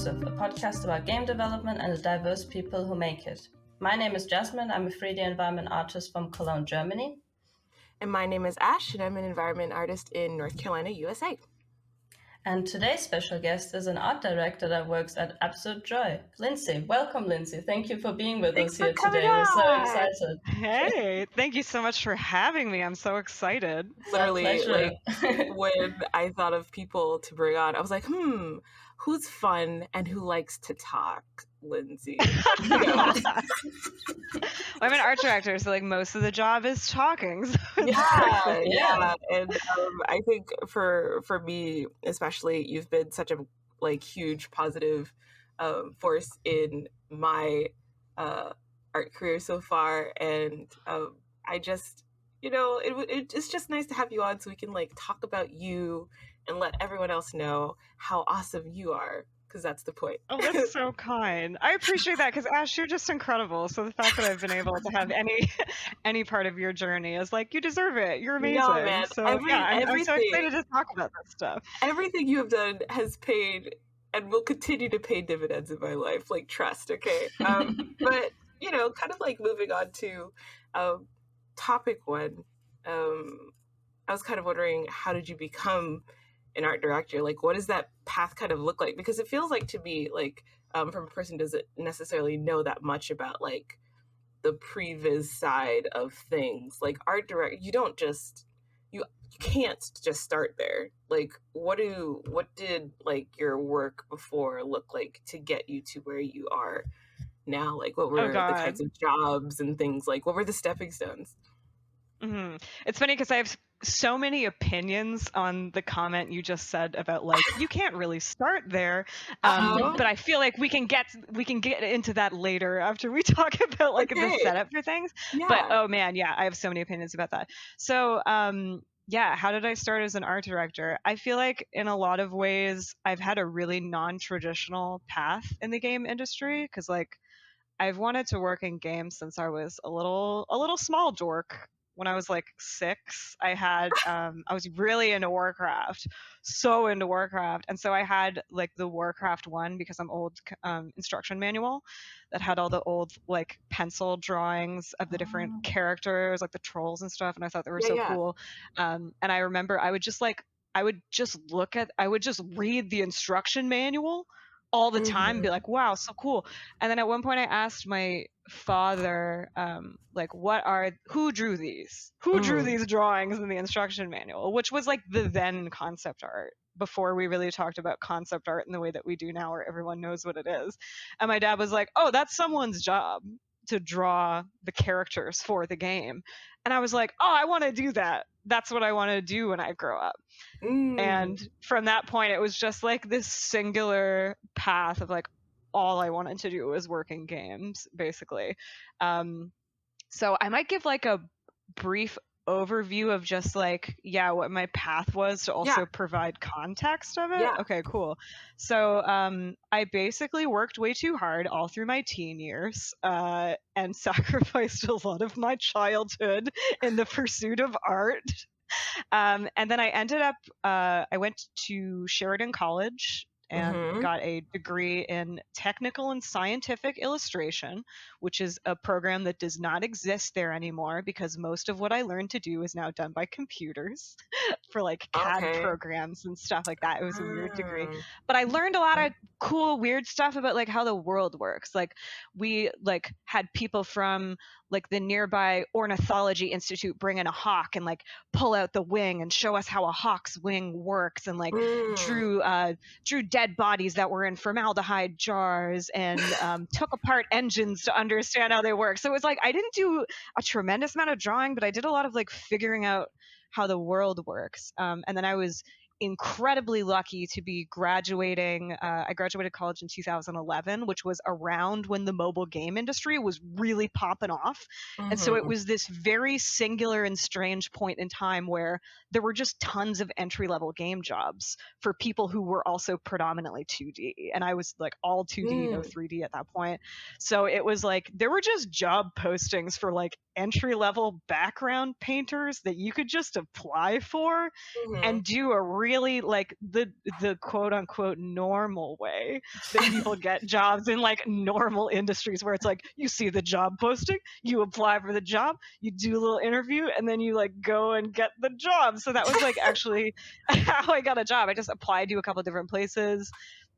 Inclusive, a podcast about game development and the diverse people who make it. My name is Jasmine. I'm a 3D environment artist from Cologne, Germany. And my name is Ash, and I'm an environment artist in North Carolina, USA. And today's special guest is an art director that works at Absolute Joy, Lyndsey. Welcome, Lyndsey. Thank you for being with us here today. We're so excited. Hey, thank you so much for having me. I'm so excited. Literally, like when I thought of people to bring on, I was like, who's fun and who likes to talk? Lyndsey. I'm an art director, so like most of the job is talking. So yeah. And I think for me, especially, you've been such a huge positive force in my art career so far, and I just, it's just nice to have you on so we can talk about you and let everyone else know how awesome you are. Because that's the point. Oh, that's so kind. I appreciate that because Ash, you're just incredible. So the fact that I've been able to have any part of your journey is like, you deserve it. You're amazing. No, man. So I'm so excited to talk about that stuff. Everything you have done has paid and will continue to pay dividends in my life. Trust, okay? But, kind of moving on to topic one, I was kind of wondering, how did you become an art director? What does that path kind of look like? Because it feels like to me, from a person who doesn't necessarily know that much about the previs side of things. Art direct, you can't just start there. What did your work before look like to get you to where you are now? What were the kinds of jobs and things? What were the stepping stones? Mm-hmm. It's funny because I have so many opinions on the comment you just said about you can't really start there, but I feel like we can get into that later after we talk about the setup for things. Yeah. But oh man, yeah, I have so many opinions about that. So how did I start as an art director? I feel like in a lot of ways I've had a really non-traditional path in the game industry because I've wanted to work in games since I was a little small dork. When I was 6, I was really into Warcraft, so into Warcraft. And so I had the Warcraft 1, because I'm old, instruction manual that had all the old pencil drawings of the different characters, the trolls and stuff. And I thought they were so cool. And I remember I would just read the instruction manual all the time, be like, wow, so cool. And then at one point I asked my father, who drew these drawings in the instruction manual, which was the then concept art, before we really talked about concept art in the way that we do now, where everyone knows what it is. And my dad was like, oh, that's someone's job to draw the characters for the game. And I was like, oh, I want to do that. That's what I want to do when I grow up. And from that point, it was just this singular path of all I wanted to do was work in games, basically. So I might give a brief overview of just what my path was, to also provide context of it. Okay, cool. So I basically worked way too hard all through my teen years, and sacrificed a lot of my childhood in the pursuit of art. And then I ended up, I went to Sheridan College and got a degree in technical and scientific illustration, which is a program that does not exist there anymore because most of what I learned to do is now done by computers for CAD programs and stuff like that. It was a weird degree, but I learned a lot of cool, weird stuff about how the world works. We had people from the nearby Ornithology Institute bring in a hawk and pull out the wing and show us how a hawk's wing works, and drew dead bodies that were in formaldehyde jars, and took apart engines to understand how they work. So it was I didn't do a tremendous amount of drawing, but I did a lot of figuring out how the world works. And then I was incredibly lucky to be graduating. I graduated college in 2011, which was around when the mobile game industry was really popping off. And so it was this very singular and strange point in time where there were just tons of entry-level game jobs for people who were also predominantly 2D. And I was all 2D, no 3D at that point. So it was there were just job postings for entry-level background painters that you could just apply for and do a really like the quote unquote normal way that people get jobs in like normal industries, where it's like you see the job posting, you apply for the job, you do a little interview, and then you like go and get the job. So that was like actually how I got a job. I just applied to a couple different places.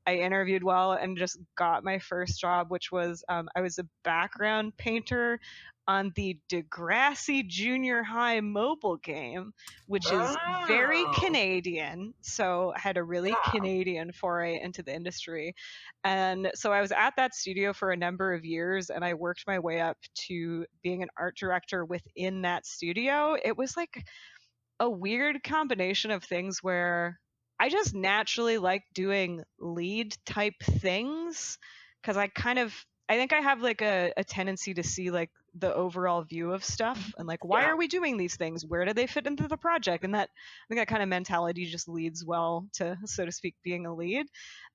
I interviewed well and just got my first job, which was I was a background painter on the Degrassi Junior High mobile game, which is very Canadian. So I had a really Canadian foray into the industry. And so I was at that studio for a number of years, and I worked my way up to being an art director within that studio. It was like a weird combination of things where I just naturally like doing lead type things, because I think I have like a tendency to see like the overall view of stuff and like, why are we doing these things? Where do they fit into the project? And that, I think that kind of mentality just leads well to, so to speak, being a lead.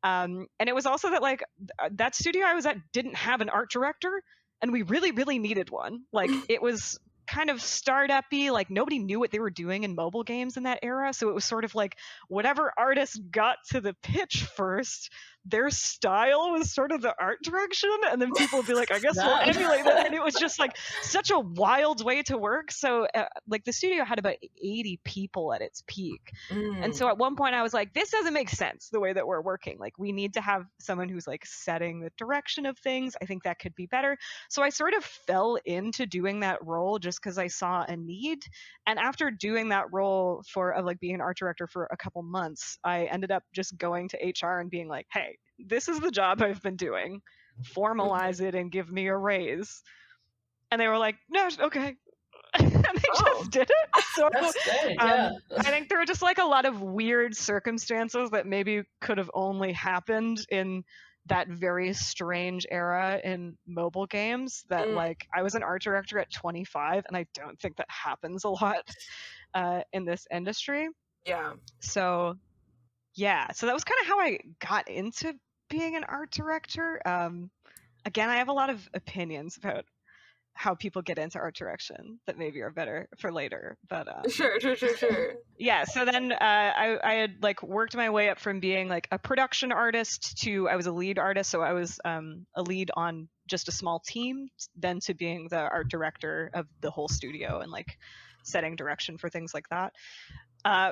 And it was also that like that studio I was at didn't have an art director, and we really, really needed one. Like it was kind of startup-y, like nobody knew what they were doing in mobile games in that era, so it was sort of like whatever artist got to the pitch first, their style was sort of the art direction, and then people would be like, I guess we'll emulate that. And it was just like such a wild way to work. So like the studio had about 80 people at its peak, and so at one point I was like, this doesn't make sense the way that we're working. Like we need to have someone who's like setting the direction of things. I think that could be better. So I sort of fell into doing that role just because I saw a need. And after doing that role for like being an art director for a couple months, I ended up just going to HR and being like, hey, this is the job I've been doing, formalize it and give me a raise. And they were like, no, okay. And they just did it. So that's great. Yeah. I think there were just like a lot of weird circumstances that maybe could have only happened in that very strange era in mobile games, that like I was an art director at 25, and I don't think that happens a lot in this industry. So that was kind of how I got into being an art director. Again, I have a lot of opinions about how people get into art direction that maybe are better for later, but sure. Yeah, so then I had like worked my way up from being like a production artist to I was a lead artist, so I was a lead on just a small team, then to being the art director of the whole studio and like setting direction for things like that.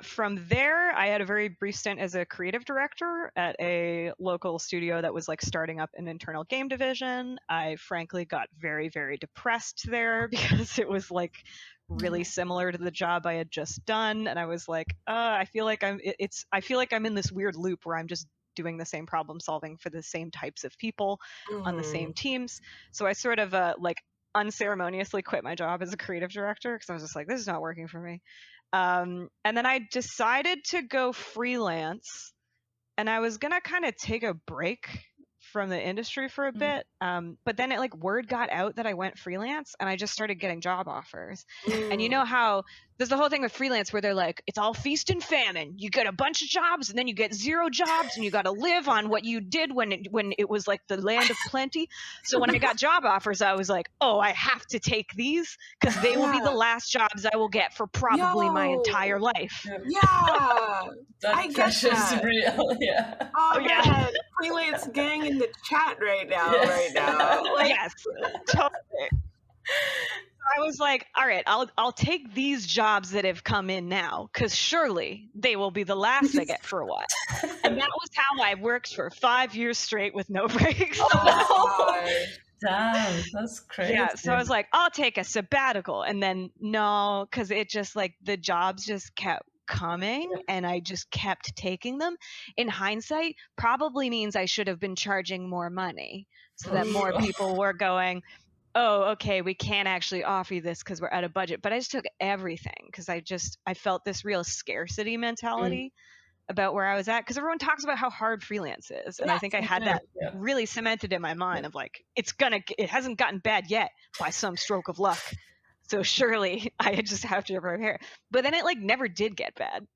From there, I had a very brief stint as a creative director at a local studio that was like starting up an internal game division. I frankly got very, very depressed there because it was like really similar to the job I had just done, and I was like, I feel like I'm in this weird loop where I'm just doing the same problem solving for the same types of people on the same teams. So I sort of like unceremoniously quit my job as a creative director because I was just like, this is not working for me. And then I decided to go freelance, and I was gonna kind of take a break from the industry for a bit. But then it like word got out that I went freelance, and I just started getting job offers. And you know how there's the whole thing with freelance where they're like, it's all feast and famine. You get a bunch of jobs, and then you get 0 jobs, and you got to live on what you did when it was like the land of plenty. So when I got job offers, I was like, oh, I have to take these because they will be the last jobs I will get for probably my entire life. That pressure's real. Yeah. Oh yeah, freelance gang in the chat right now. Like, yes, totally. I was like, all right, I'll take these jobs that have come in now, because surely they will be the last I get for a while. And that was how I worked for 5 years straight with no breaks. Oh, damn, that's crazy. Yeah, so I was like, I'll take a sabbatical. And then no, because it just like the jobs just kept coming and I just kept taking them. In hindsight, probably means I should have been charging more money so that more people were going, oh, okay, we can't actually offer you this because we're out of budget. But I just took everything because I felt this real scarcity mentality about where I was at, because everyone talks about how hard freelance is. And I think I had that really cemented in my mind of like, it hasn't gotten bad yet by some stroke of luck. So surely I just have to prepare. But then it like never did get bad.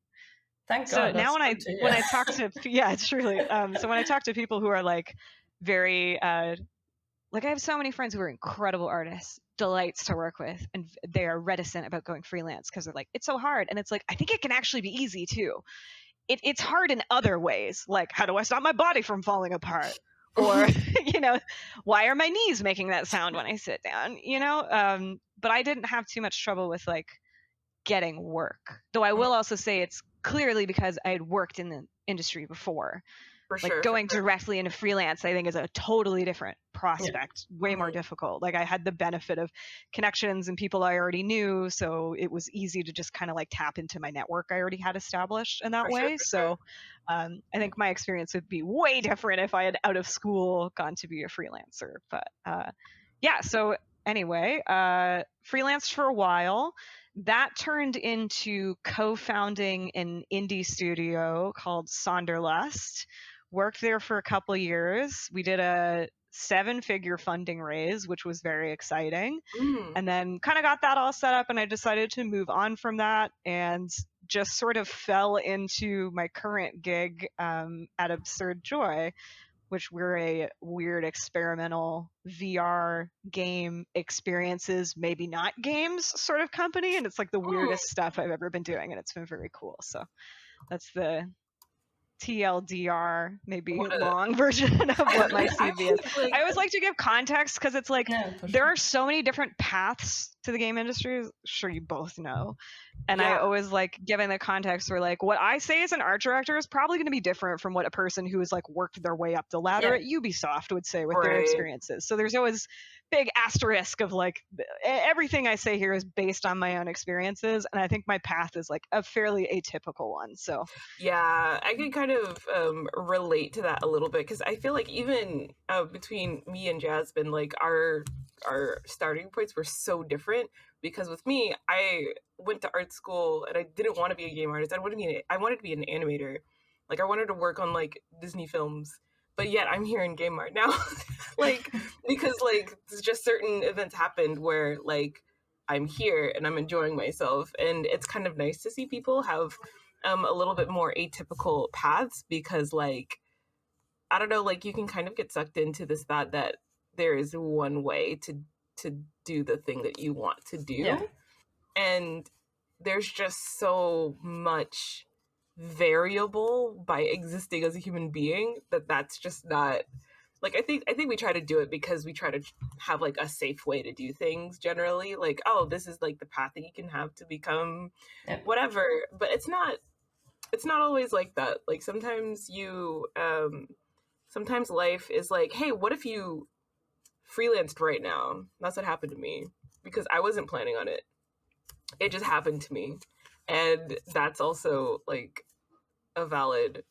Thank God. So now when I talk to, it's truly, so when I talk to people who are like very, like I have so many friends who are incredible artists, delights to work with, and they are reticent about going freelance because they're like, it's so hard. And it's like, I think it can actually be easy too. it's hard in other ways. Like, how do I stop my body from falling apart? Or, you know, why are my knees making that sound when I sit down? You know, but I didn't have too much trouble with like getting work. Though I will also say it's clearly because I had worked in the industry before. For Like sure. going directly into freelance, I think, is a totally different prospect, way more difficult. Like I had the benefit of connections and people I already knew, so it was easy to just kind of like tap into my network I already had established in that way. So I think my experience would be way different if I had out of school gone to be a freelancer. But yeah, so anyway, freelanced for a while. That turned into co-founding an indie studio called Sonderlust. Worked there for a couple years. We did a 7-figure funding raise, which was very exciting. And then kind of got that all set up, and I decided to move on from that and just sort of fell into my current gig at Absurd Joy, which we're a weird experimental VR game experiences, maybe not games sort of company. And it's like the weirdest stuff I've ever been doing, and it's been very cool. So that's the TLDR, maybe long version of what my CV is. I always like to give context because it's like there are so many different paths to the game industry. Sure, you both know. And I always like giving the context where like what I say as an art director is probably going to be different from what a person who has like worked their way up the ladder at Ubisoft would say with their experiences. So there's always big asterisk of like everything I say here is based on my own experiences, and I think my path is like a fairly atypical one. So yeah, I can kind of relate to that a little bit because I feel like even between me and Jasmine, like our starting points were so different. Because with me, I went to art school and I didn't want to be a game artist. I wanted to be an animator. Like I wanted to work on like Disney films. But yet I'm here in game art now. Like because like just certain events happened where like I'm here and I'm enjoying myself, and it's kind of nice to see people have a little bit more atypical paths because like I don't know, like you can kind of get sucked into this thought that there is one way to do the thing that you want to do. And there's just so much variable by existing as a human being that's just not like I think we try to do it because we try to have like a safe way to do things generally, like oh this is like the path that you can have to become whatever, but it's not always like that. Like sometimes you sometimes life is like, hey, what if you freelanced right now? That's what happened to me because I wasn't planning on it. It just happened to me. And that's also like a valid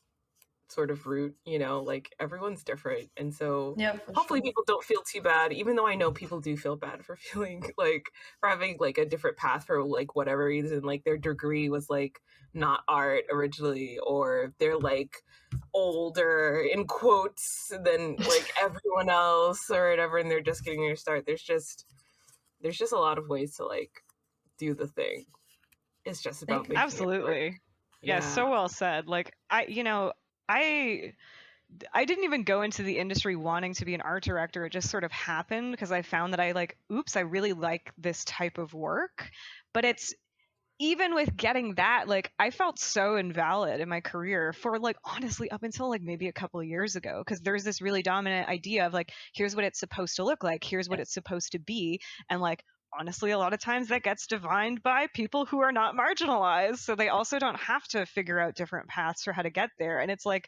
sort of route, you know, like everyone's different. And so hopefully people don't feel too bad, even though I know people do feel bad for feeling like for having like a different path for like whatever reason, like their degree was like not art originally, or they're like older in quotes than like everyone else or whatever, and they're just getting their start. There's just a lot of ways to like do the thing. It's just about making absolutely. Yeah, so well said. Like I didn't even go into the industry wanting to be an art director. It just sort of happened because I found that I really like this type of work. But it's even with getting that, like I felt so invalid in my career for like honestly up until like maybe a couple of years ago, because there's this really dominant idea of like, here's what it's supposed to look like, here's what it's supposed to be. And like honestly, a lot of times that gets defined by people who are not marginalized. So they also don't have to figure out different paths for how to get there. And it's like,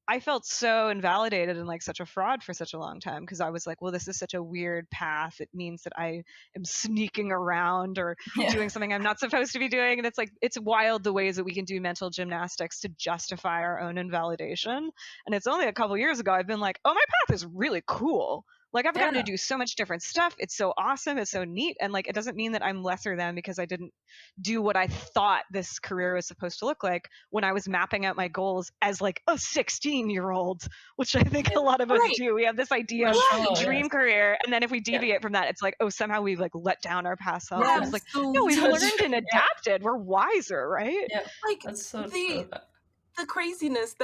I felt so invalidated and like such a fraud for such a long time because I was like, well, this is such a weird path. It means that I am sneaking around or doing something I'm not supposed to be doing. And it's like, it's wild the ways that we can do mental gymnastics to justify our own invalidation. And it's only a couple years ago I've been like, oh, my path is really cool. Like I've gotten to do so much different stuff. It's so awesome. It's so neat. And like, it doesn't mean that I'm lesser than because I didn't do what I thought this career was supposed to look like when I was mapping out my goals as like a 16-year-old, which I think a lot of us do. We have this idea of dream career. And then if we deviate from that, it's like, oh, somehow we've like let down our past selves. And it's like, no, we've learned and adapted. We're wiser, right? Yeah. Like that's so the craziness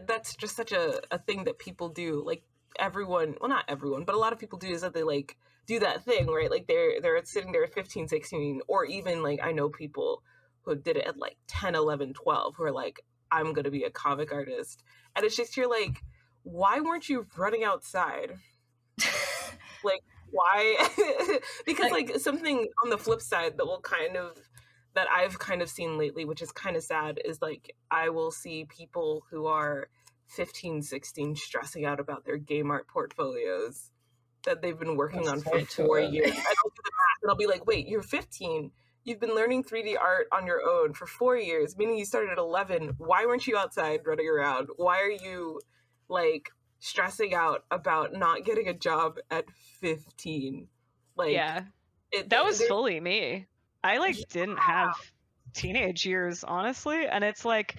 that's just such a thing that people do. Like everyone, well, not everyone, but a lot of people do, is that they like do that thing, right? Like they're sitting there at 15, 16, or even like I know people who did it at like 10, 11, 12 who are like, I'm going to be a comic artist. And it's just, you're like, why weren't you running outside? Like, why? Because like something on the flip side that I've kind of seen lately, which is kind of sad, is like I will see people who are 15, 16 stressing out about their game art portfolios that they've been working on for 4 years. And I'll do the math and I'll be like, wait, you're 15. You've been learning 3D art on your own for 4 years, meaning you started at 11. Why weren't you outside running around? Why are you like stressing out about not getting a job at 15? Like, yeah, that was fully me. I like didn't have teenage years, honestly, and it's like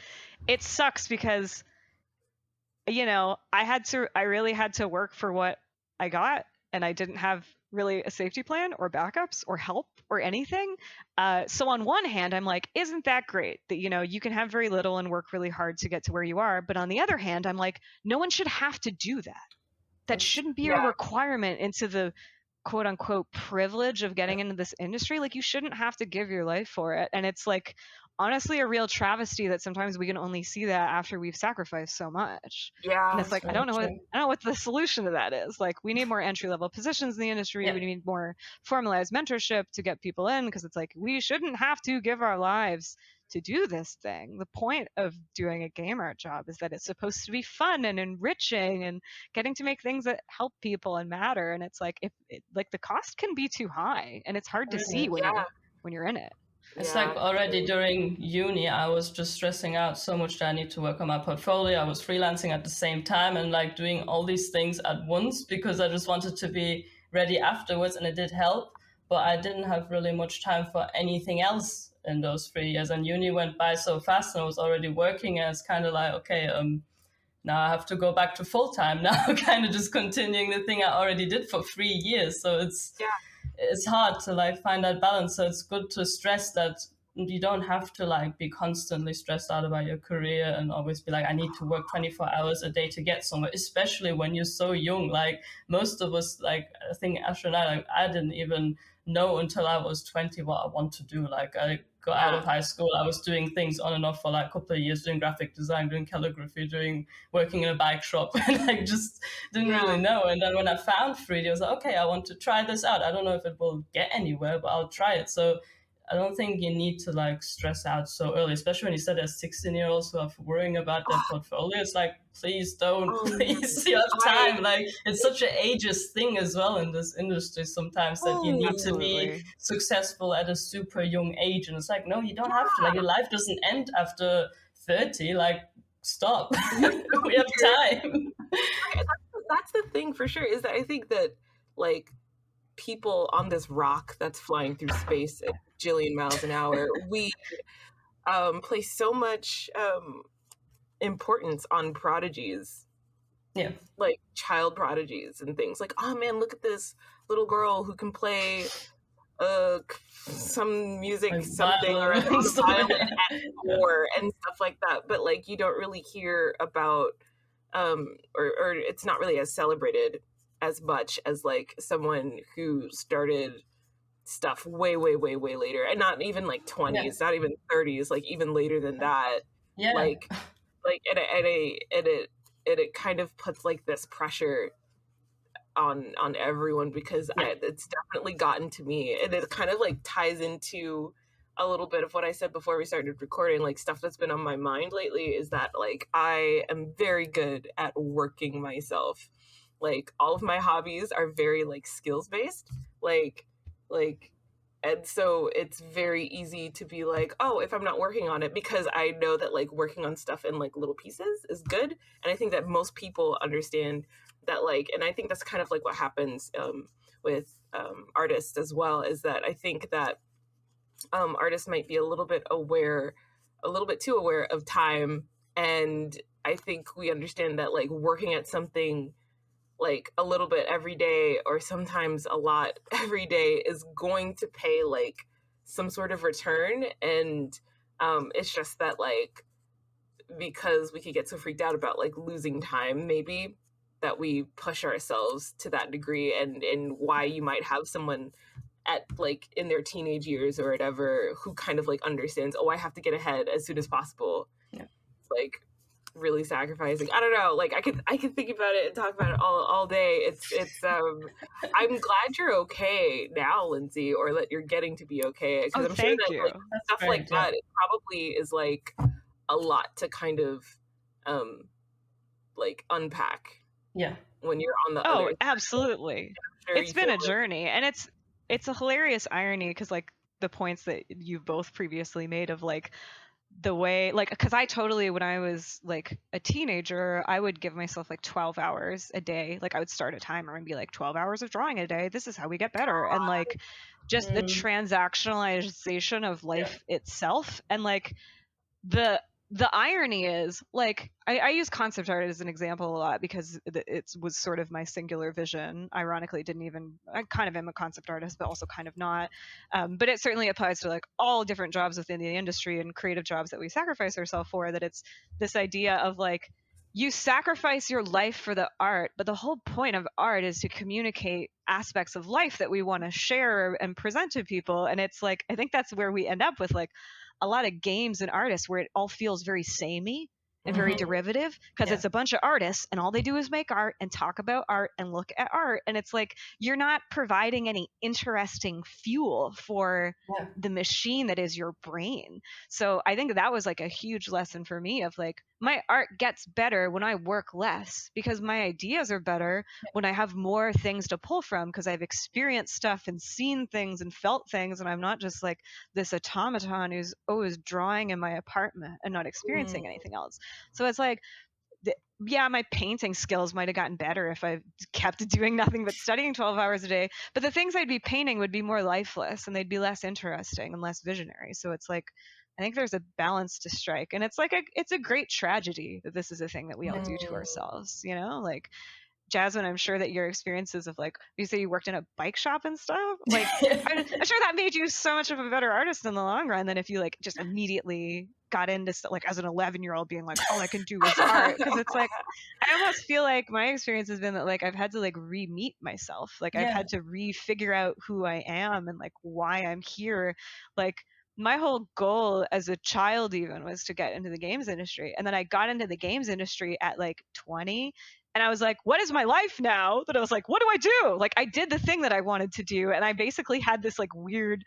it sucks because I really had to work for what I got, and I didn't have really a safety plan or backups or help or anything. So on one hand, I'm like, isn't that great that you can have very little and work really hard to get to where you are? But on the other hand, I'm like, no one should have to do that. That shouldn't be a requirement into the quote unquote privilege of getting into this industry. Like, you shouldn't have to give your life for it. And it's like honestly a real travesty that sometimes we can only see that after we've sacrificed so much. Yeah. And it's like, I don't know what the solution to that is. Like, we need more entry level positions in the industry. We need more formalized mentorship to get people in, because it's like, we shouldn't have to give our lives to do this thing. The point of doing a game art job is that it's supposed to be fun and enriching and getting to make things that help people and matter. And it's like, like the cost can be too high, and it's hard to see when you're in it. It's like already during uni, I was just stressing out so much that I need to work on my portfolio. I was freelancing at the same time and like doing all these things at once because I just wanted to be ready afterwards, and it did help. But I didn't have really much time for anything else in those 3 years. And uni went by so fast, and I was already working, and it's kind of like, okay, now I have to go back to full time now, kind of just continuing the thing I already did for 3 years. So it's hard to like find that balance. So it's good to stress that you don't have to like be constantly stressed out about your career and always be like, I need to work 24 hours a day to get somewhere, especially when you're so young. Like most of us, like I think Asher and I didn't even know until I was 20 what I want to do. Like I got out of high school, I was doing things on and off for like a couple of years, doing graphic design, doing calligraphy, working in a bike shop, and I just didn't really know. And then when I found 3D, I was like, okay, I want to try this out. I don't know if it will get anywhere, but I'll try it. So I don't think you need to like stress out so early, especially when you said there's 16-year-olds who are worrying about their portfolio. It's like, please don't, please, you have time. Like, it's such an ageist thing as well in this industry sometimes that you need to be successful at a super young age. And it's like, no, you don't have to. Like, your life doesn't end after 30. Like, stop. We have time. That's the thing for sure, is that I think that like people on this rock that's flying through space at a jillion miles an hour, we place so much importance on prodigies, like child prodigies and things. Like, oh man, look at this little girl who can play some music, like something, or on the violin at 4 and stuff like that. But like, you don't really hear about or it's not really as celebrated as much as like someone who started stuff way later, and not even like 20s, not even 30s, like even later than that. Like and it kind of puts like this pressure on everyone, because it's definitely gotten to me, and it kind of like ties into a little bit of what I said before we started recording. Like, stuff that's been on my mind lately is that like I am very good at working myself. Like, all of my hobbies are very like skills based, like and so it's very easy to be like, oh, if I'm not working on it, because I know that like working on stuff in like little pieces is good. And I think that most people understand that, like, and I think that's kind of like what happens with artists as well, is that I think that artists might be a little bit too aware of time. And I think we understand that like working at something like a little bit every day, or sometimes a lot every day, is going to pay like some sort of return. And it's just that like, because we could get so freaked out about like losing time, maybe, that we push ourselves to that degree. And why you might have someone at like in their teenage years or whatever who kind of like understands, oh, I have to get ahead as soon as possible. like really sacrificing. I don't know. Like I could think about it and talk about it all day. It's I'm glad you're okay now, Lyndsey, or that you're getting to be okay, because I'm sure thank that you. like stuff like that, it probably is like a lot to kind of like unpack. Yeah. When you're on the other side. Absolutely. Sure It's been a journey, and it's a hilarious irony because like the points that you've both previously made of like the way like because I totally when I was like a teenager I would give myself like 12 hours a day. Like I would start a timer and be like 12 hours of drawing a day, this is how we get better. And like just the transactionalization of life itself. And like the irony is like I use concept art as an example a lot because it was sort of my singular vision. Ironically, I kind of am a concept artist, but also kind of not. But it certainly applies to like all different jobs within the industry and creative jobs that we sacrifice ourselves for. That it's this idea of like you sacrifice your life for the art, but the whole point of art is to communicate aspects of life that we want to share and present to people. And it's like I think that's where we end up with like a lot of games and artists where it all feels very samey and very derivative because it's a bunch of artists and all they do is make art and talk about art and look at art. And it's like you're not providing any interesting fuel for the machine that is your brain. So I think that was like a huge lesson for me of like my art gets better when I work less because my ideas are better when I have more things to pull from because I've experienced stuff and seen things and felt things, and I'm not just like this automaton who's always drawing in my apartment and not experiencing anything else. So it's like my painting skills might have gotten better if I kept doing nothing but studying 12 hours a day, but the things I'd be painting would be more lifeless and they'd be less interesting and less visionary. So it's like I think there's a balance to strike, and it's like it's a great tragedy that this is a thing that we all do to ourselves, you know? Like Jasmine, I'm sure that your experiences of like you say you worked in a bike shop and stuff, like I'm sure that made you so much of a better artist in the long run than if you like just immediately got into stuff like as an 11-year-old being like all I can do is art. Because it's like I almost feel like my experience has been that like I've had to like re-meet myself, like I've had to re-figure out who I am and like why I'm here. Like my whole goal as a child even was to get into the games industry, and then I got into the games industry at like 20. And I was like, what is my life now? That I was like, what do I do? Like I did the thing that I wanted to do. And I basically had this like weird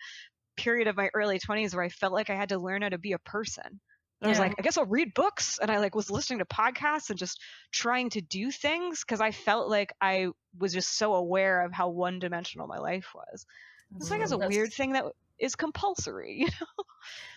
period of my early 20s where I felt like I had to learn how to be a person. And I was like, I guess I'll read books. And I like was listening to podcasts and just trying to do things because I felt like I was just so aware of how one-dimensional my life was. It's like it's a weird thing that is compulsory, you know?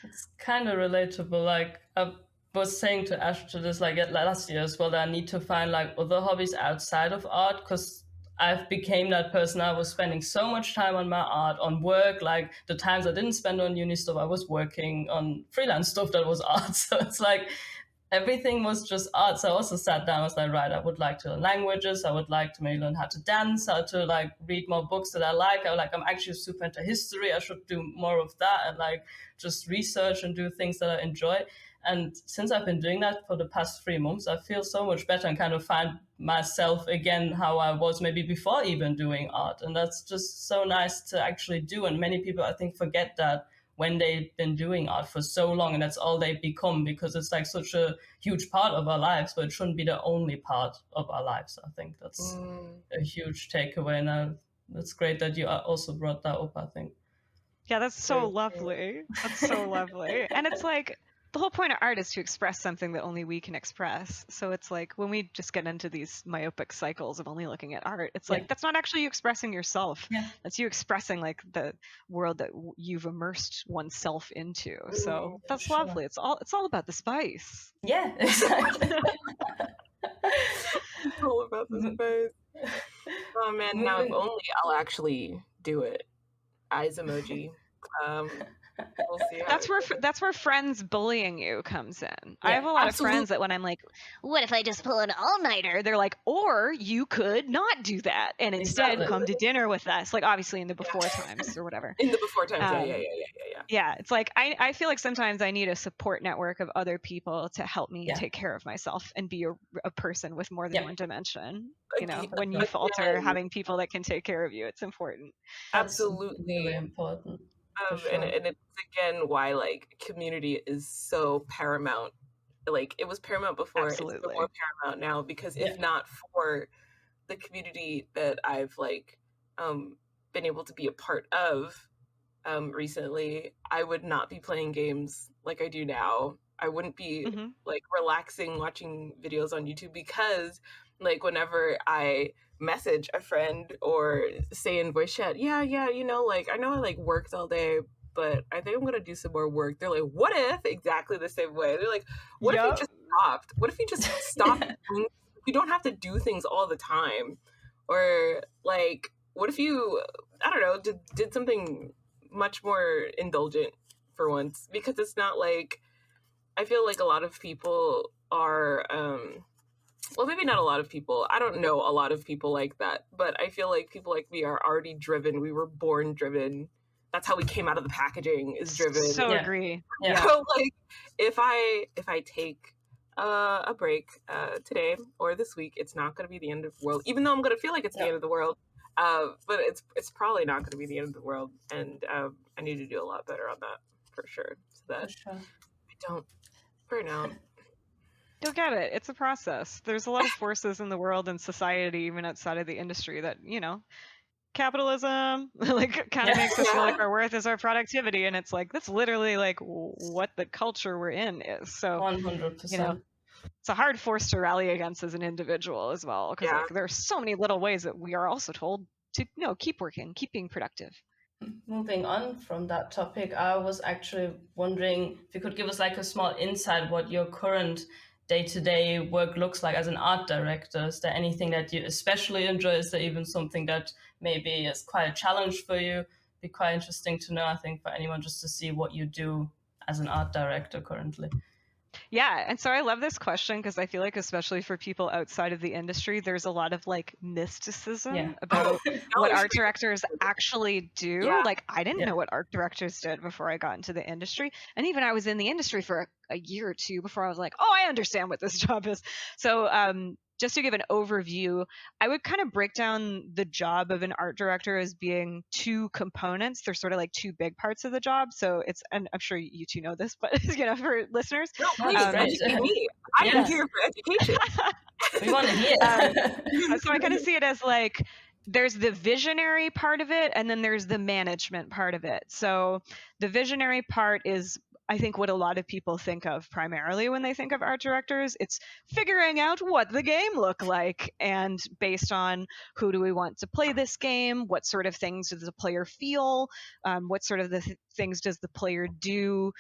It's kind of relatable. Like I was saying to Ash to this like last year as well, that I need to find like other hobbies outside of art because I've became that person. I was spending so much time on my art, on work. Like the times I didn't spend on uni stuff, I was working on freelance stuff that was art. So it's like everything was just art. So I also sat down, I was like, right, I would like to learn languages. I would like to maybe learn how to dance, how to like read more books that I like. I'm actually super into history. I should do more of that and like just research and do things that I enjoy. And since I've been doing that for the past 3 months, I feel so much better and kind of find myself again how I was maybe before even doing art. And that's just so nice to actually do. And many people, I think, forget that when they've been doing art for so long and that's all they become because it's like such a huge part of our lives, but it shouldn't be the only part of our lives. I think that's a huge takeaway. And it's great that you also brought that up, I think. Yeah, that's so lovely. That's so lovely. And it's like the whole point of art is to express something that only we can express. So it's like when we just get into these myopic cycles of only looking at art, it's like that's not actually you expressing yourself. That's you expressing like the world that you've immersed oneself into. So that's lovely. It's all about the spice. Yeah, exactly. It's all about the spice. Oh man, now if only I'll actually do it. Eyes emoji. We'll see that's where friends bullying you comes in. I have a lot of friends that when I'm like, what if I just pull an all-nighter? They're like, or you could not do that and instead come to dinner with us. Like obviously in the before times or whatever. In the before times, yeah. It's like I feel like sometimes I need a support network of other people to help me take care of myself and be a person with more than one dimension. You know, when you falter, having people that can take care of you, it's important. Absolutely, really important. And it's again why like community is so paramount Like, it was paramount before, it's even Absolutely. more paramount now, because Yeah. if not for the community that I've like been able to be a part of recently, I would not be playing games like I do now. I wouldn't be hmm like relaxing watching videos on YouTube, because like whenever I message a friend or say in voice chat, yeah, you know, like I know I like worked all day, but I think I'm gonna do some more work. They're like, what if? Exactly the same way. They're like, what if you Yep. just stopped? What if you just stopped? You don't have to do things all the time. Or like, what if you, I don't know, did something much more indulgent for once? Because it's not like, I feel like a lot of people are well, maybe not a lot of people, I don't know a lot of people like that, but I feel like people like me are already driven. We were born driven. That's how we came out of the packaging, is driven. So Yeah. agree. Yeah. So like, if I take a break today or this week, it's not going to be the end of the world, even though I'm going to feel like it's the No. end of the world. But it's probably not going to be the end of the world, and I need to do a lot better on that for sure, so For that sure. I don't burn out. You'll get it. It's a process. There's a lot of forces in the world and society, even outside of the industry, that, you know, capitalism like kind of Yeah. makes us feel like Yeah. our worth is our productivity. And it's like, that's literally like what the culture we're in is. So, you know, 100%. it's a hard force to rally against as an individual as well. Because Yeah. like there are so many little ways that we are also told to, you know, keep working, keep being productive. Moving on from that topic, I was actually wondering if you could give us like a small insight what your current day-to-day work looks like as an art director. Is there anything that you especially enjoy? Is there even something that maybe is quite a challenge for you? Be quite interesting to know, I think, for anyone just to see what you do as an art director currently. Yeah, and so I love this question because I feel like especially for people outside of the industry, there's a lot of like Yeah. mysticism about No, what it's art directors actually do. yeah. Like I didn't Yeah. know what art directors did before I got into the industry, and even I was in the industry for a year or two before I was like, oh, I understand what this job is. So just to give an overview, I would kind of break down the job of an art director as being two components. There's sort of like two big parts of the job. So it's, and I'm sure you two know this, but you know, for listeners, No, No, please it's great. educate me. I am Yeah, here for education. we want to hear. so I kind of see it as like there's the visionary part of it and then there's the management part of it. So the visionary part is, I think, what a lot of people think of primarily when they think of art directors. It's figuring out what the game look like, and based on who do we want to play this game, what sort of things does the player feel, what sort of things does the player do,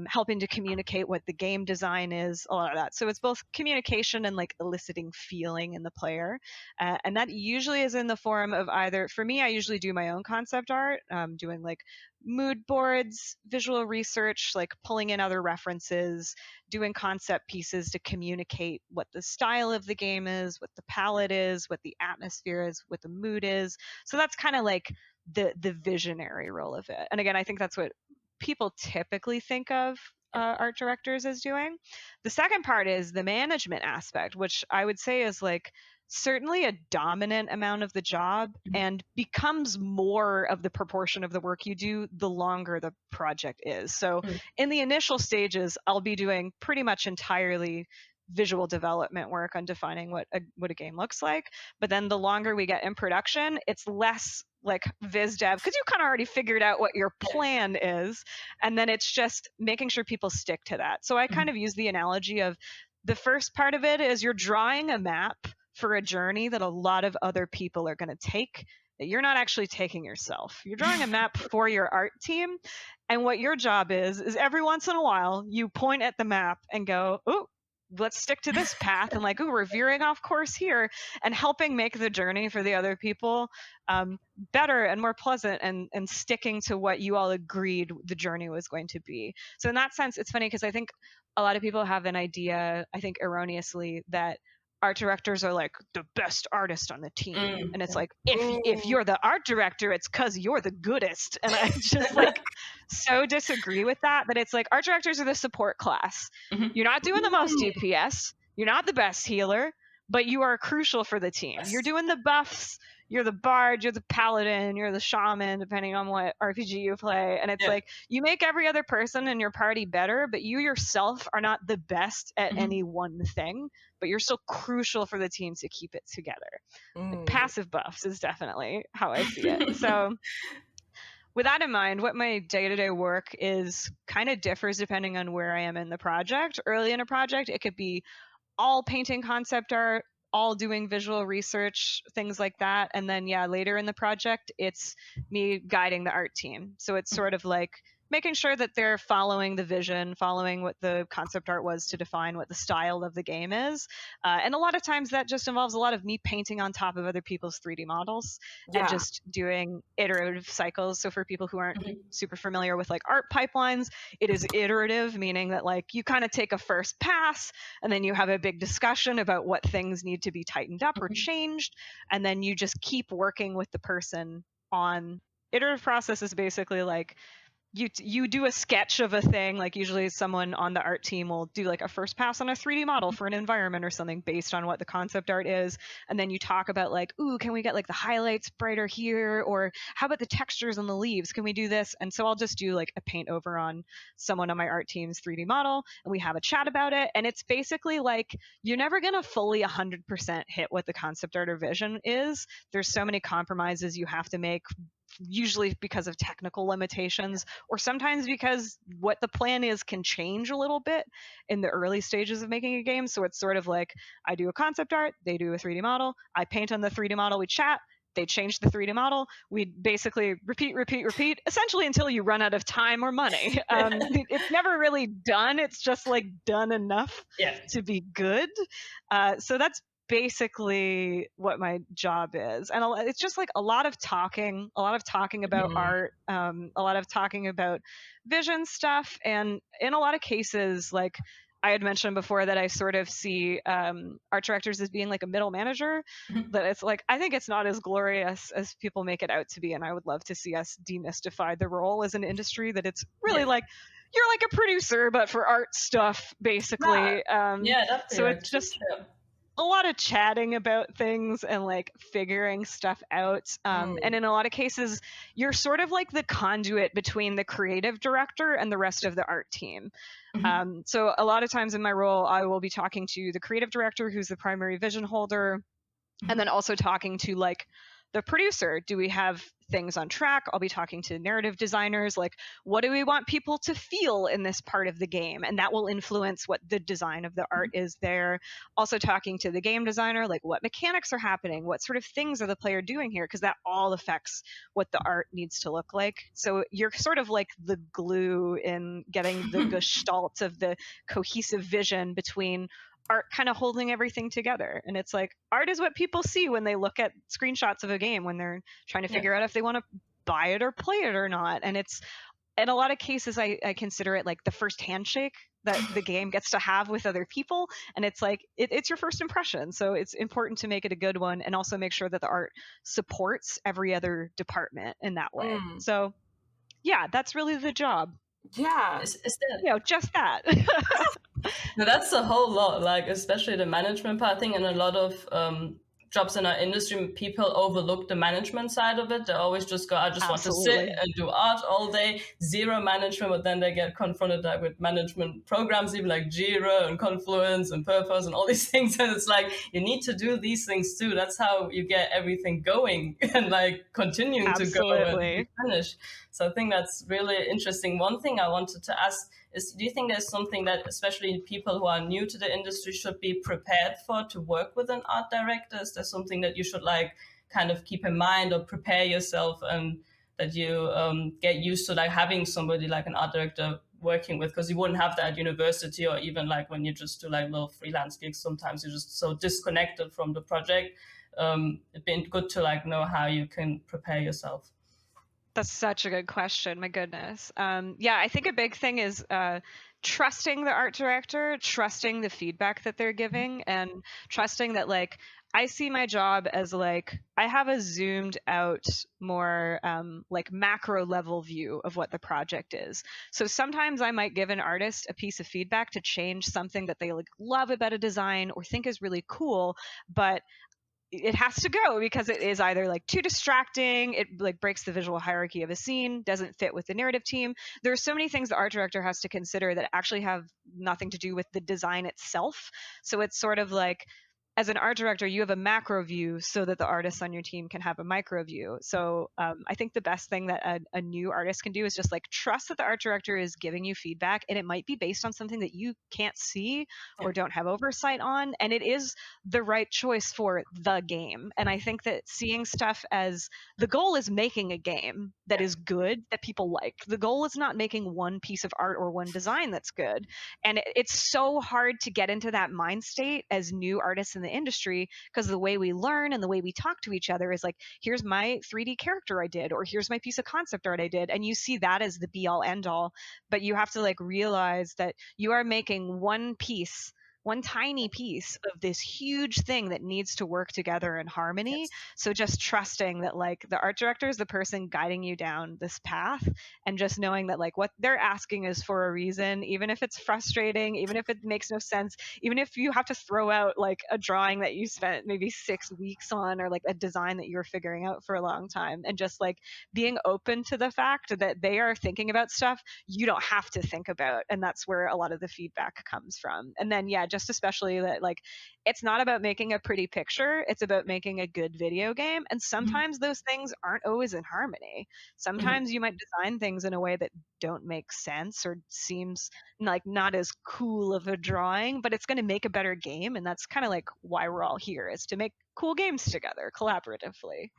helping to communicate what the game design is, a lot of that. So it's both communication and like eliciting feeling in the player. And that usually is in the form of either, for me, I usually do my own concept art, doing like mood boards, visual research, like pulling in other references, doing concept pieces to communicate what the style of the game is, what the palette is, what the atmosphere is, what the mood is. So that's kind of like the visionary role of it. And again, I think that's what people typically think of art directors as doing. The second part is the management aspect, which I would say is like certainly a dominant amount of the job and becomes more of the proportion of the work you do the longer the project is. So in the initial stages, I'll be doing pretty much entirely visual development work on defining what a game looks like. But then the longer we get in production, it's less like viz dev because you kind of already figured out what your plan is, and then it's just making sure people stick to that. So I kind of use the analogy of the first part of it is you're drawing a map for a journey that a lot of other people are going to take that you're not actually taking yourself. You're drawing a map for your art team, and what your job is every once in a while you point at the map and go, oh, let's stick to this path, and like, oh, we're veering off course here, and helping make the journey for the other people better and more pleasant, and sticking to what you all agreed the journey was going to be. So in that sense, it's funny because I think a lot of people have an idea, I think erroneously, that art directors are like the best artist on the team, and it's like if you're the art director, it's because you're the goodest. And I just like so disagree with that it's like art directors are the support class. You're not doing the most DPS, you're not the best healer, but you are crucial for the team. Yes. You're doing the buffs, you're the bard, you're the paladin, you're the shaman, depending on what RPG you play. And it's like, you make every other person in your party better, but you yourself are not the best at any one thing, but you're still crucial for the team to keep it together. Like, passive buffs is definitely how I see it. So with that in mind, what my day-to-day work is kind of differs depending on where I am in the project. Early in a project, it could be all painting concept art, all doing visual research, things like that. And then, later in the project, it's me guiding the art team. So it's sort of like making sure that they're following the vision, following what the concept art was to define what the style of the game is. And a lot of times that just involves a lot of me painting on top of other people's 3D models and just doing iterative cycles. So for people who aren't super familiar with like art pipelines, it is iterative, meaning that like you kind of take a first pass and then you have a big discussion about what things need to be tightened up or changed, and then you just keep working with the person on. Iterative process is basically like you do a sketch of a thing, like usually someone on the art team will do like a first pass on a 3D model for an environment or something based on what the concept art is, and then you talk about like, ooh, can we get like the highlights brighter here, or how about the textures on the leaves, can we do this? And so I'll just do like a paint over on someone on my art team's 3D model, and we have a chat about it. And it's basically like, you're never going to fully 100% hit what the concept art or vision is. There's so many compromises you have to make, usually because of technical limitations, or sometimes because what the plan is can change a little bit in the early stages of making a game. So it's sort of like, I do a concept art, they do a 3D model, I paint on the 3D model, we chat, they change the 3D model, we basically repeat, essentially until you run out of time or money. It's never really done, it's just like done enough to be good. So that's basically what my job is. And it's just like a lot of talking about art, a lot of talking about vision stuff. And in a lot of cases, like I had mentioned before, that I sort of see art directors as being like a middle manager, that it's like, I think it's not as glorious as people make it out to be. And I would love to see us demystify the role as an industry, that it's really like, you're like a producer, but for art stuff, basically. So it's just a lot of chatting about things and like figuring stuff out. And in a lot of cases, you're sort of like the conduit between the creative director and the rest of the art team. So a lot of times in my role, I will be talking to the creative director, who's the primary vision holder, and then also talking to like the producer. Do we have things on track? I'll be talking to narrative designers, like, what do we want people to feel in this part of the game? And that will influence what the design of the art is there. Also talking to the game designer, like, what mechanics are happening? What sort of things are the player doing here? Because that all affects what the art needs to look like. So you're sort of like the glue in getting the gestalt of the cohesive vision between art kind of holding everything together. And it's like, art is what people see when they look at screenshots of a game, when they're trying to figure out if they want to buy it or play it or not. And it's, in a lot of cases, I consider it like the first handshake that the game gets to have with other people. And it's like, it's your first impression. So it's important to make it a good one, and also make sure that the art supports every other department in that way. So yeah, that's really the job. Is that, just that. No, that's a whole lot, like especially the management part thing. And a lot of jobs in our industry, people overlook the management side of it. They always just go, I just want to sit and do art all day, zero management. But then they get confronted like with management programs, even like Jira and Confluence and Purpose and all these things. And it's like, you need to do these things too. That's how you get everything going and like continuing to go and finish. So I think that's really interesting. One thing I wanted to ask is, do you think there's something that especially people who are new to the industry should be prepared for to work with an art director? Is there something that you should like kind of keep in mind or prepare yourself, and that you get used to like having somebody like an art director working with? Because you wouldn't have that at university, or even like when you just do like little freelance gigs, sometimes you're just so disconnected from the project. It'd be good to like know how you can prepare yourself. That's such a good question. My goodness. I think a big thing is trusting the art director, trusting the feedback that they're giving, and trusting that like I see my job as like I have a zoomed out, more like macro level view of what the project is. So sometimes I might give an artist a piece of feedback to change something that they like love about a design or think is really cool, but it has to go because it is either like too distracting, it like breaks the visual hierarchy of a scene, doesn't fit with the narrative team. There are so many things the art director has to consider that actually have nothing to do with the design itself. So it's sort of like, as an art director, you have a macro view so that the artists on your team can have a micro view. So I think the best thing that a new artist can do is just like trust that the art director is giving you feedback, and it might be based on something that you can't see or don't have oversight on, and it is the right choice for the game. And I think that seeing stuff as the goal is making a game that is good, that people like. The goal is not making one piece of art or one design that's good. And it's so hard to get into that mind state as new artists in the industry, because the way we learn and the way we talk to each other is like, here's my 3D character I did, or here's my piece of concept art I did. And you see that as the be all end all. But you have to like realize that you are making one piece, one tiny piece of this huge thing that needs to work together in harmony. Yes. So just trusting that like the art director is the person guiding you down this path, and just knowing that like what they're asking is for a reason, even if it's frustrating, even if it makes no sense, even if you have to throw out like a drawing that you spent maybe 6 weeks on, or like a design that you're figuring out for a long time, and just like being open to the fact that they are thinking about stuff you don't have to think about. And that's where a lot of the feedback comes from. And then yeah, just especially that like it's not about making a pretty picture, it's about making a good video game. And sometimes those things aren't always in harmony. Sometimes you might design things in a way that don't make sense or seems like not as cool of a drawing, but it's going to make a better game. And that's kind of like why we're all here, is to make cool games together collaboratively.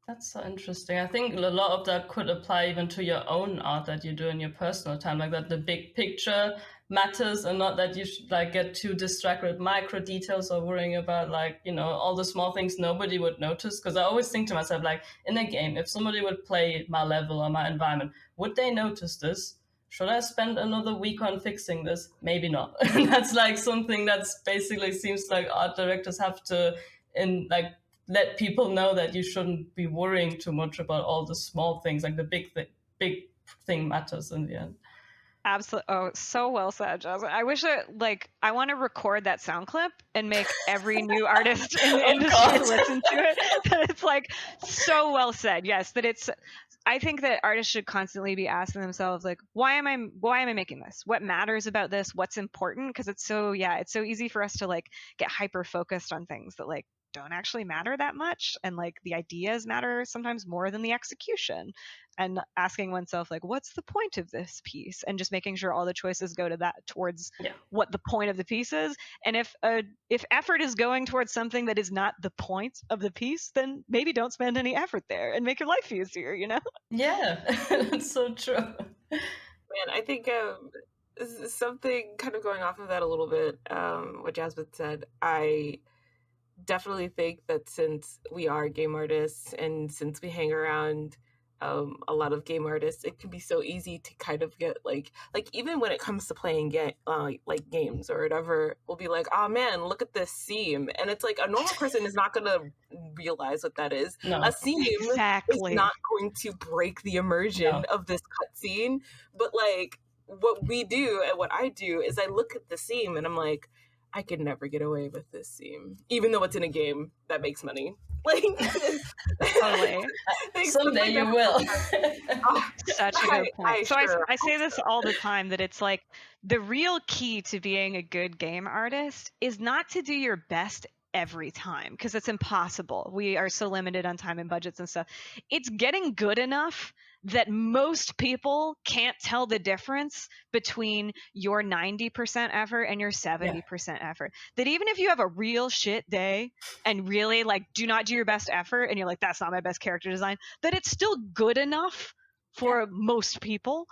That's so interesting. I think a lot of that could apply even to your own art that you do in your personal time, like that the big picture matters, and not that you should like get too distracted with micro details or worrying about like, you know, all the small things nobody would notice. Because I always think to myself, like in a game, if somebody would play my level or my environment, would they notice this? Should I spend another week on fixing this? Maybe not. And that's like something that's basically seems like art directors have to in like let people know that you shouldn't be worrying too much about all the small things. Like the big thing matters in the end. Absolutely. Oh, so well said, Jasmine. I wish that, like, I want to record that sound clip and make every new artist in the Oh, industry God. listen to it. That it's like so well said. Yes, that it's. I think that artists should constantly be asking themselves, like, why am I making this? What matters about this? What's important? Because it's so easy for us to like get hyper focused on things that like don't actually matter that much, and like the ideas matter sometimes more than the execution. And asking oneself like, what's the point of this piece, and just making sure all the choices go to that, towards what the point of the piece is. And if effort is going towards something that is not the point of the piece, then maybe don't spend any effort there and make your life easier, you know? Yeah, that's so true. Man, I think something kind of going off of that a little bit, what Jasmine said, I definitely think that since we are game artists and since we hang around a lot of game artists, it can be so easy to kind of get like even when it comes to playing like games or whatever, we'll be like, oh man, look at this seam, and it's like a normal person is not gonna realize what that is. No. A seam Exactly. is not going to break the immersion of this cutscene, but like what we do and what I do is I look at the seam and I'm like, I could never get away with this seam, even though it's in a game that makes money. Like, Totally. Someday you will. Such a good point. So sure I say this all the time, that it's like the real key to being a good game artist is not to do your best every time, because it's impossible. We are so limited on time and budgets and stuff. It's getting good enough that most people can't tell the difference between your 90% effort and your 70% effort. That even if you have a real shit day and really like do not do your best effort and you're like, that's not my best character design, that it's still good enough for most people.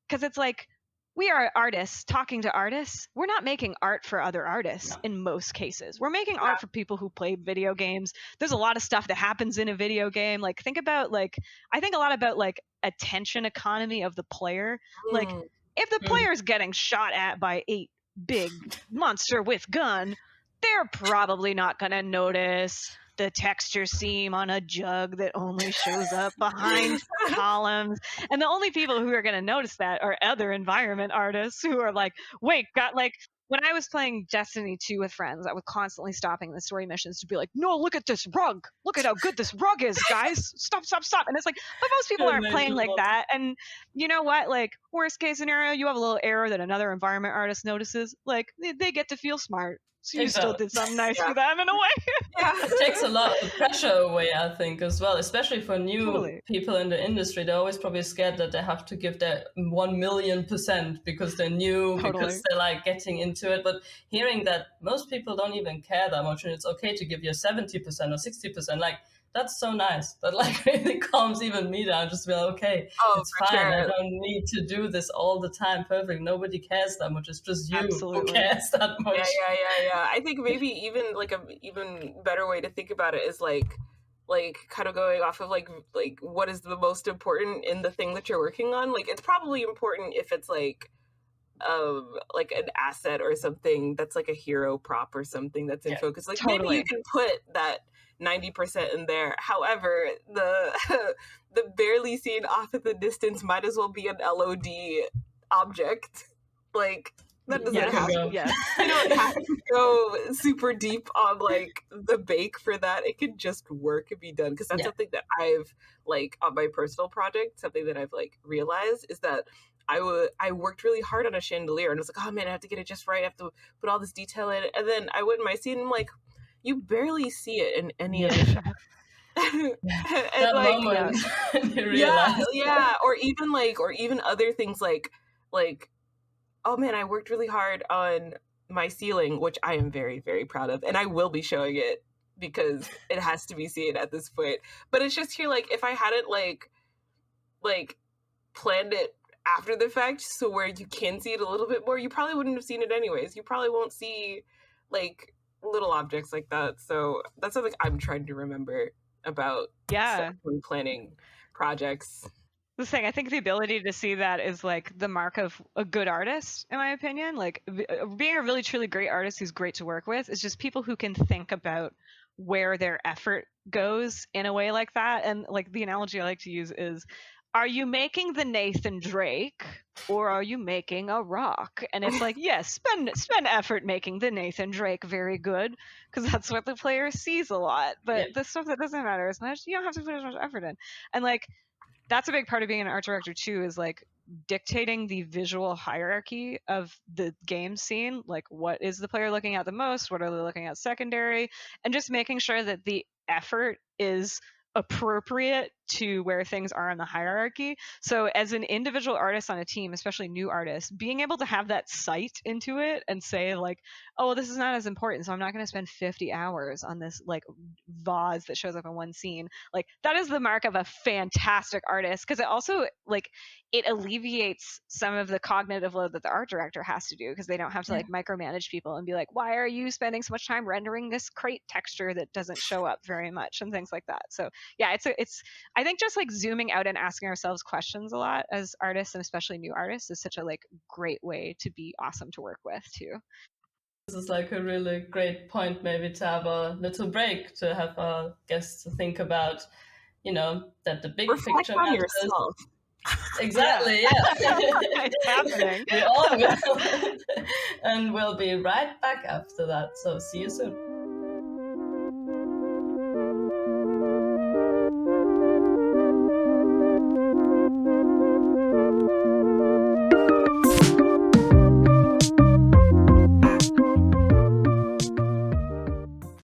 Because it's like, we are artists talking to artists. We're not making art for other artists in most cases. We're making art for people who play video games. There's a lot of stuff that happens in a video game. Like, think about like, I think a lot about like attention economy of the player. Like, If the player's getting shot at by 8 big monster with gun, they're probably not going to notice the texture seam on a jug that only shows up behind columns. And the only people who are going to notice that are other environment artists who are like, wait, got like, when I was playing Destiny 2 with friends, I was constantly stopping the story missions to be like, no, look at this rug. Look at how good this rug is, guys. Stop. And it's like, but most people aren't playing like that. And you know what? Like, worst case scenario, you have a little error that another environment artist notices. Like, they get to feel smart. So you still did something nice for them in a way. It takes a lot of the pressure away, I think, as well, especially for new people in the industry. They're always probably scared that they have to give their 1,000,000% because they're new, because they're like getting into it. But hearing that most people don't even care that much, and it's okay to give you 70% or 60%, like, that's so nice. That like really calms even me down. Just be like, okay, it's fine. Sure. I don't need to do this all the time perfect. Nobody cares that much. It's just you who cares that much. Yeah. I think maybe even like a even better way to think about it is like kind of going off of like what is the most important in the thing that you're working on. Like, it's probably important if it's like an asset or something that's like a hero prop or something that's in focus. Like maybe you can put that 90% in there. However, the barely seen off at the distance might as well be an LOD object. Like, that doesn't have to. You don't have to go super deep on like the bake for that. It can just work and be done. Because that's something that I've like on my personal project, something that I've like realized is that I worked really hard on a chandelier and I was like, oh man, I have to get it just right. I have to put all this detail in it. And then I went in my scene and I'm like, you barely see it in any of the shots. And that like, moment, you realize. Or even other things like, oh man, I worked really hard on my ceiling, which I am very, very proud of, and I will be showing it because it has to be seen at this point. But it's just here, like, if I hadn't like planned it after the fact, so where you can see it a little bit more, you probably wouldn't have seen it anyways. You probably won't see like little objects like that. So that's something I'm trying to remember about when planning projects. The thing, I think the ability to see that is like the mark of a good artist, in my opinion. Like, being a really truly great artist who's great to work with is just people who can think about where their effort goes in a way like that. And like, the analogy I like to use is, are you making the Nathan Drake or are you making a rock? And it's like, yes, spend effort making the Nathan Drake very good, because that's what the player sees a lot. But the stuff that doesn't matter as much, you don't have to put as much effort in. And like, that's a big part of being an art director too, is like dictating the visual hierarchy of the game scene. Like, what is the player looking at the most? What are they looking at secondary? And just making sure that the effort is appropriate to where things are in the hierarchy. So as an individual artist on a team, especially new artists, being able to have that sight into it and say like, oh, well, this is not as important, so I'm not going to spend 50 hours on this like vase that shows up in one scene. Like, that is the mark of a fantastic artist, because it also like it alleviates some of the cognitive load that the art director has to do, because they don't have to like micromanage people and be like, why are you spending so much time rendering this crate texture that doesn't show up very much, and things like that. So yeah, it's I think just like zooming out and asking ourselves questions a lot as artists, and especially new artists, is such a like great way to be awesome to work with too. This is like a really great point, maybe to have a little break, to have our guests to think about, you know, that the big picture on yourself. Exactly, It's happening. We all will. And we'll be right back after that. So see you soon.